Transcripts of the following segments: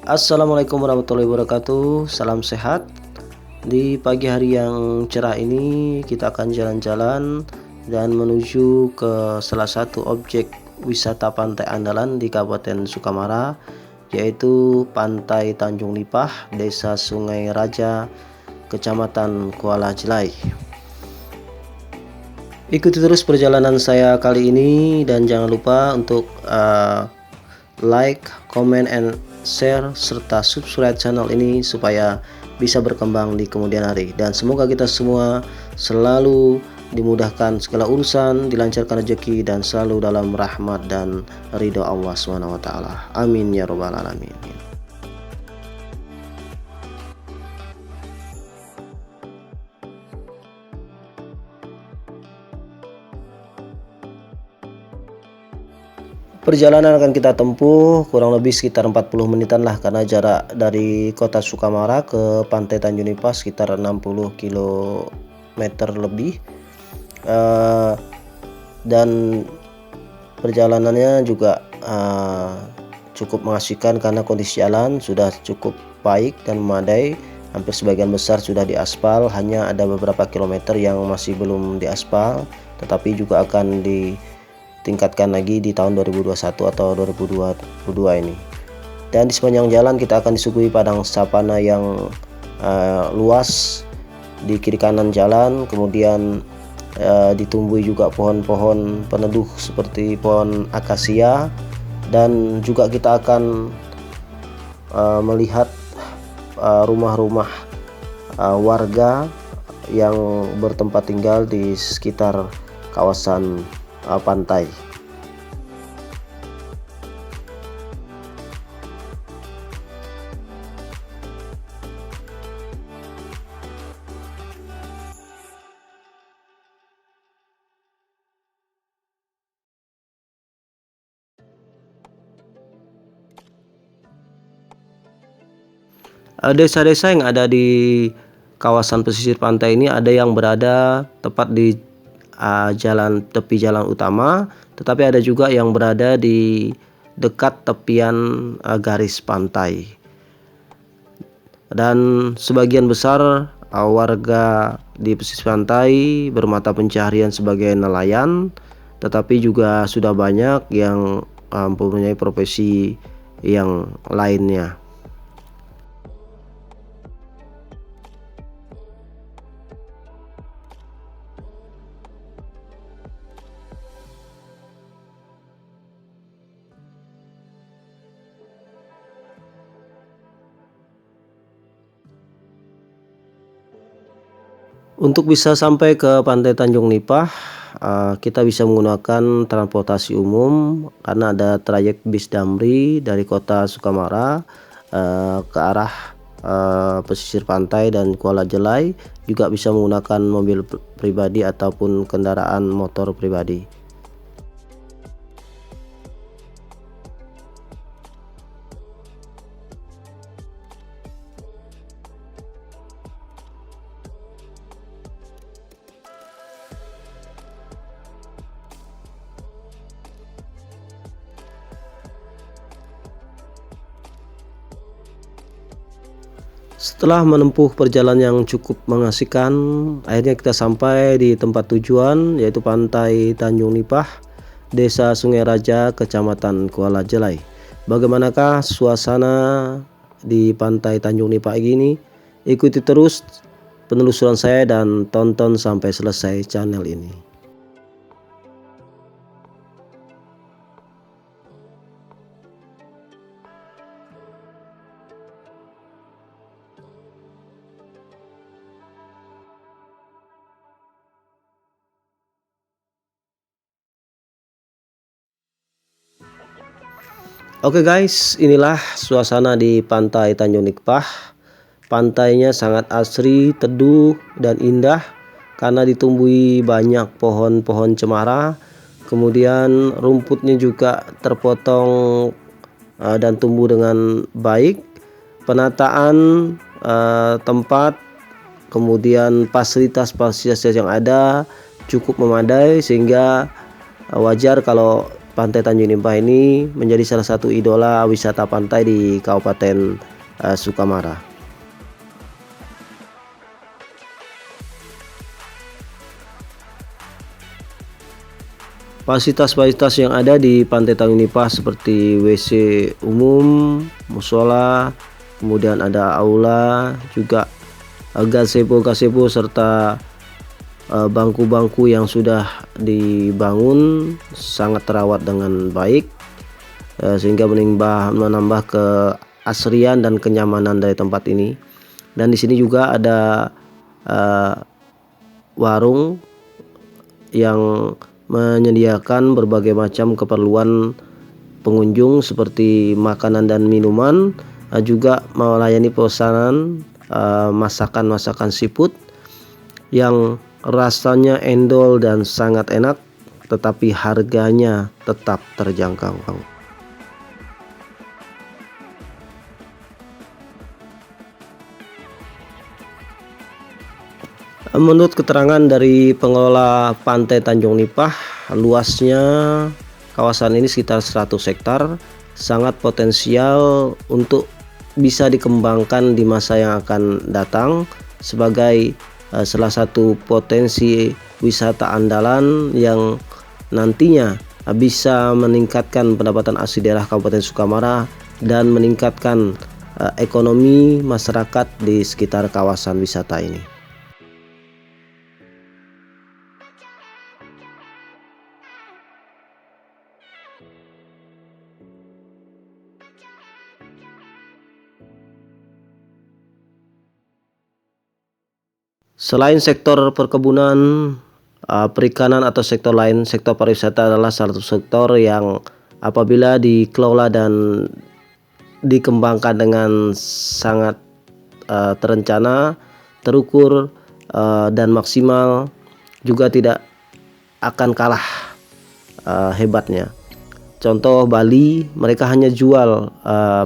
Assalamualaikum warahmatullahi wabarakatuh. Salam sehat. Di pagi hari yang cerah ini kita akan jalan-jalan dan menuju ke salah satu objek wisata pantai andalan di Kabupaten Sukamara, yaitu Pantai Tanjung Nipah, Desa Sungai Raja, Kecamatan Kuala Jelai. Ikuti terus perjalanan saya kali ini dan jangan lupa untuk like, comment, and share serta subscribe channel ini supaya bisa berkembang di kemudian hari, dan semoga kita semua selalu dimudahkan segala urusan, dilancarkan rezeki, dan selalu dalam rahmat dan ridho Allah SWT. Amin ya robbal alamin. Perjalanan akan kita tempuh kurang lebih sekitar 40 menitan lah, karena jarak dari kota Sukamara ke Pantai Tanjung Nipah sekitar 60 km lebih. Dan perjalanannya juga cukup mengasihkan karena kondisi jalan sudah cukup baik dan memadai. Hampir sebagian besar sudah diaspal, hanya ada beberapa kilometer yang masih belum diaspal, tetapi juga akan tingkatkan lagi di tahun 2021 atau 2022 ini. Dan di sepanjang jalan kita akan disuguhi padang savana yang luas di kiri kanan jalan, kemudian ditumbuhi juga pohon-pohon peneduh seperti pohon akasia, dan juga kita akan melihat rumah-rumah warga yang bertempat tinggal di sekitar kawasan pantai. Desa-desa yang ada di kawasan pesisir pantai ini ada yang berada tepat di tepi jalan utama, tetapi ada juga yang berada di dekat tepian garis pantai. Dan sebagian besar warga di pesisir pantai bermata pencaharian sebagai nelayan, tetapi juga sudah banyak yang mempunyai profesi yang lainnya. Untuk bisa sampai ke Pantai Tanjung Nipah, kita bisa menggunakan transportasi umum karena ada trayek bis Damri dari kota Sukamara ke arah pesisir pantai dan Kuala Jelai. Juga bisa menggunakan mobil pribadi ataupun kendaraan motor pribadi. Setelah menempuh perjalanan yang cukup mengasihkan, akhirnya kita sampai di tempat tujuan, yaitu Pantai Tanjung Nipah, Desa Sungai Raja, Kecamatan Kuala Jelai. Bagaimanakah suasana di Pantai Tanjung Nipah ini? Ikuti terus penelusuran saya dan tonton sampai selesai channel ini. Oke guys, inilah suasana di Pantai Tanjung Nipah. Pantainya sangat asri, teduh, dan indah karena ditumbuhi banyak pohon-pohon cemara. Kemudian rumputnya juga terpotong dan tumbuh dengan baik. Penataan tempat, kemudian fasilitas-fasilitas yang ada cukup memadai, sehingga wajar kalau Pantai Tanjung Nipah ini menjadi salah satu idola wisata pantai di Kabupaten Sukamara. Fasilitas-fasilitas yang ada di Pantai Tanjung Nipah seperti WC umum, musola, kemudian ada aula, juga gazebo serta bangku-bangku yang sudah dibangun sangat terawat dengan baik, sehingga menambah keasrian dan kenyamanan dari tempat ini. Dan di sini juga ada warung yang menyediakan berbagai macam keperluan pengunjung seperti makanan dan minuman, juga melayani pesanan masakan seafood yang rasanya endol dan sangat enak, tetapi harganya tetap terjangkau. Menurut keterangan dari pengelola Pantai Tanjung Nipah, luasnya kawasan ini sekitar 100 hektar, sangat potensial untuk bisa dikembangkan di masa yang akan datang sebagai salah satu potensi wisata andalan yang nantinya bisa meningkatkan pendapatan asli daerah Kabupaten Sukamara dan meningkatkan ekonomi masyarakat di sekitar kawasan wisata ini. Selain sektor perkebunan, perikanan atau sektor lain, sektor pariwisata adalah salah satu sektor yang apabila dikelola dan dikembangkan dengan sangat terencana, terukur, dan maksimal, juga tidak akan kalah hebatnya. Contoh Bali, mereka hanya jual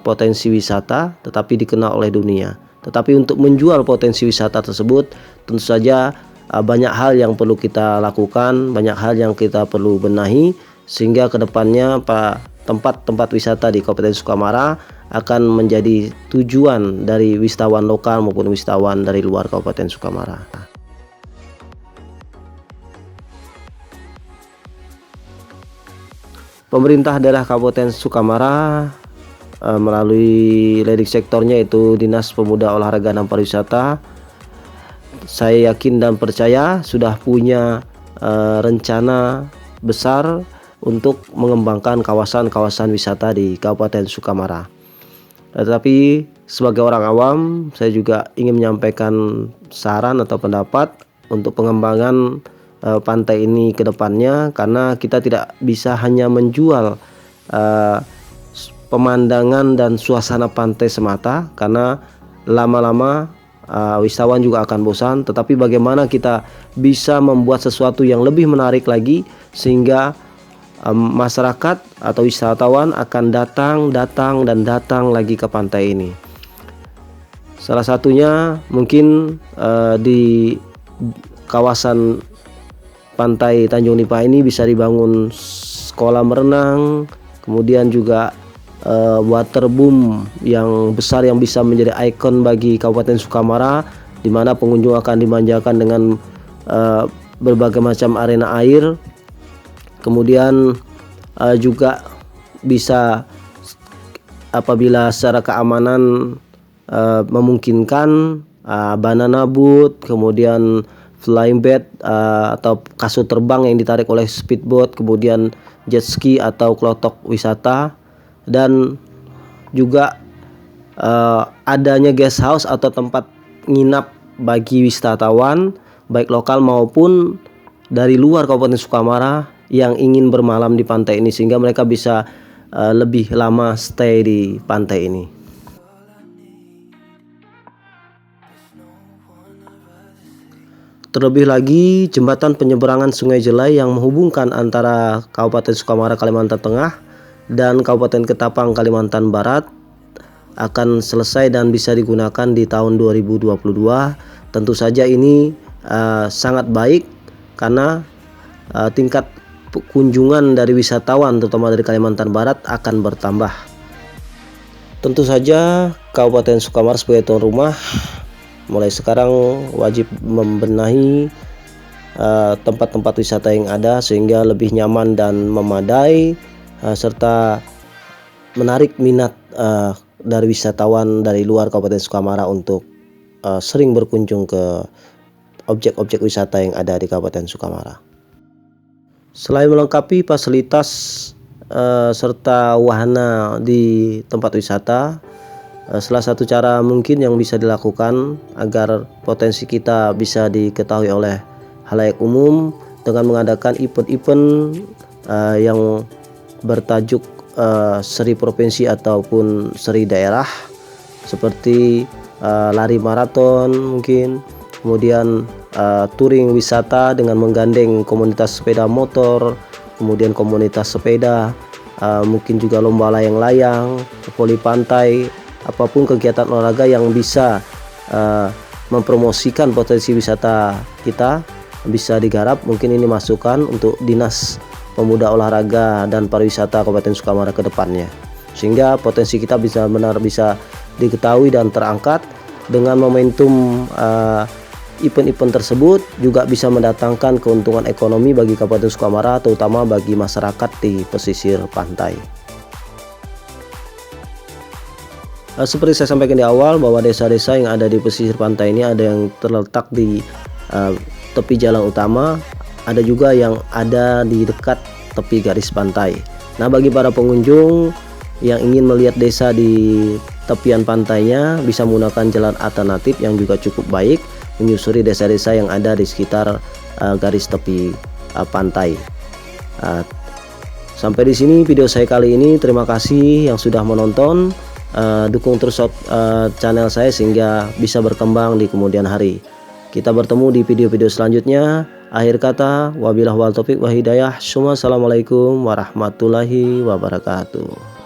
potensi wisata tetapi dikenal oleh dunia. Tetapi untuk menjual potensi wisata tersebut tentu saja banyak hal yang perlu kita lakukan, banyak hal yang kita perlu benahi, sehingga kedepannya tempat-tempat wisata di Kabupaten Sukamara akan menjadi tujuan dari wisatawan lokal maupun wisatawan dari luar Kabupaten Sukamara. Pemerintah daerah Kabupaten Sukamara melalui leading sektornya yaitu Dinas Pemuda Olahraga dan Pariwisata, saya yakin dan percaya sudah punya rencana besar untuk mengembangkan kawasan-kawasan wisata di Kabupaten Sukamara. Tetapi sebagai orang awam, saya juga ingin menyampaikan saran atau pendapat untuk pengembangan pantai ini ke depannya, karena kita tidak bisa hanya menjual pemandangan dan suasana pantai semata, karena lama-lama wisatawan juga akan bosan. Tetapi bagaimana kita bisa membuat sesuatu yang lebih menarik lagi sehingga masyarakat atau wisatawan akan datang lagi ke pantai ini. Salah satunya mungkin di kawasan Pantai Tanjung Nipah ini bisa dibangun sekolah merenang, kemudian juga waterboom yang besar yang bisa menjadi ikon bagi Kabupaten Sukamara, di mana pengunjung akan dimanjakan dengan berbagai macam arena air. Kemudian juga bisa, apabila secara keamanan memungkinkan, banana boat, kemudian flying bed atau kasut terbang yang ditarik oleh speedboat, kemudian jet ski atau klotok wisata, dan juga adanya guest house atau tempat nginap bagi wisatawan baik lokal maupun dari luar Kabupaten Sukamara yang ingin bermalam di pantai ini, sehingga mereka bisa lebih lama stay di pantai ini. Terlebih lagi, jembatan penyeberangan Sungai Jelai yang menghubungkan antara Kabupaten Sukamara Kalimantan Tengah dan Kabupaten Ketapang Kalimantan Barat akan selesai dan bisa digunakan di tahun 2022. Tentu saja ini sangat baik karena tingkat kunjungan dari wisatawan terutama dari Kalimantan Barat akan bertambah. Tentu saja Kabupaten Sukamara sebagai tuan rumah mulai sekarang wajib membenahi tempat-tempat wisata yang ada sehingga lebih nyaman dan memadai serta menarik minat dari wisatawan dari luar Kabupaten Sukamara untuk sering berkunjung ke objek-objek wisata yang ada di Kabupaten Sukamara. Selain melengkapi fasilitas serta wahana di tempat wisata, salah satu cara mungkin yang bisa dilakukan agar potensi kita bisa diketahui oleh halayak umum dengan mengadakan event-event yang bertajuk seri provinsi ataupun seri daerah seperti lari maraton mungkin, kemudian touring wisata dengan menggandeng komunitas sepeda motor, kemudian komunitas sepeda, mungkin juga lomba layang-layang, voli pantai, apapun kegiatan olahraga yang bisa mempromosikan potensi wisata kita bisa digarap. Mungkin ini masukan untuk Dinas Pemuda Olahraga dan Pariwisata Kabupaten Sukamara ke depannya, sehingga potensi kita bisa benar bisa diketahui dan terangkat. Dengan momentum event-event tersebut juga bisa mendatangkan keuntungan ekonomi bagi Kabupaten Sukamara, terutama bagi masyarakat di pesisir pantai. Seperti saya sampaikan di awal bahwa desa-desa yang ada di pesisir pantai ini ada yang terletak di tepi jalan utama, ada juga yang ada di dekat tepi garis pantai. Nah, bagi para pengunjung yang ingin melihat desa di tepian pantainya bisa menggunakan jalan alternatif yang juga cukup baik menyusuri desa-desa yang ada di sekitar garis tepi pantai. Sampai di sini video saya kali ini. Terima kasih yang sudah menonton. Dukung terus channel saya sehingga bisa berkembang di kemudian hari. Kita bertemu di video-video selanjutnya. Akhir kata, wabillahi wal taufiq wa hidayah. Assalamualaikum warahmatullahi wabarakatuh.